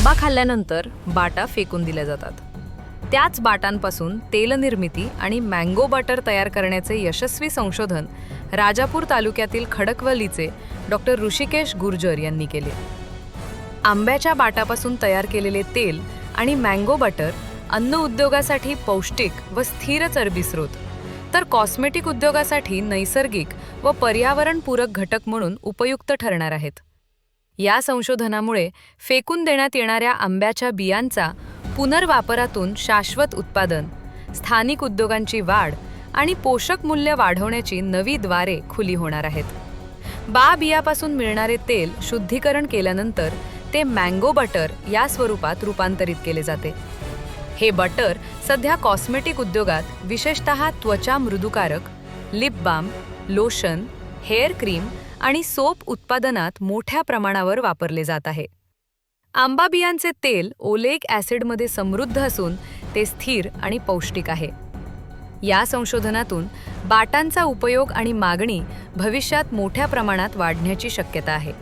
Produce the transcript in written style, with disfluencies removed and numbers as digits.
आंबा खाल्ल्यानंतर बाटा फेकून दिल्या जातात. त्याच बाटांपासून तेलनिर्मिती आणि मँगो बटर तयार करण्याचे यशस्वी संशोधन राजापूर तालुक्यातील खडकवलीचे डॉक्टर ऋषिकेश गुर्जर यांनी केले. आंब्याच्या बाटापासून तयार केलेले तेल आणि मँगो बटर अन्न उद्योगासाठी पौष्टिक व स्थिर चरबी स्रोत, तर कॉस्मेटिक उद्योगासाठी नैसर्गिक व पर्यावरणपूरक घटक म्हणून उपयुक्त ठरणार आहेत. या संशोधनामुळे फेकून देण्यात येणाऱ्या आंब्याच्या बियांचा पुनर्वापरातून शाश्वत उत्पादन, स्थानिक उद्योगांची वाढ आणि पोषक मूल्य वाढवण्याची नवी द्वारे खुली होणार आहेत. बियापासून मिळणारे तेल शुद्धीकरण केल्यानंतर ते मँगो बटर या स्वरूपात रूपांतरित केले जाते. हे बटर सध्या कॉस्मेटिक उद्योगात विशेषतः त्वचा मृदुकारक, lip balm, lotion, hair cream आणि सोप उत्पादनात मोठ्या प्रमाणावर वापरले जात आहे. आंबा बियांचे तेल ओलेइक ॲसिडमध्ये समृद्ध असून ते स्थिर आणि पौष्टिक आहे. या संशोधनातून बाटांचा उपयोग आणि मागणी भविष्यात मोठ्या प्रमाणात वाढण्याची शक्यता आहे.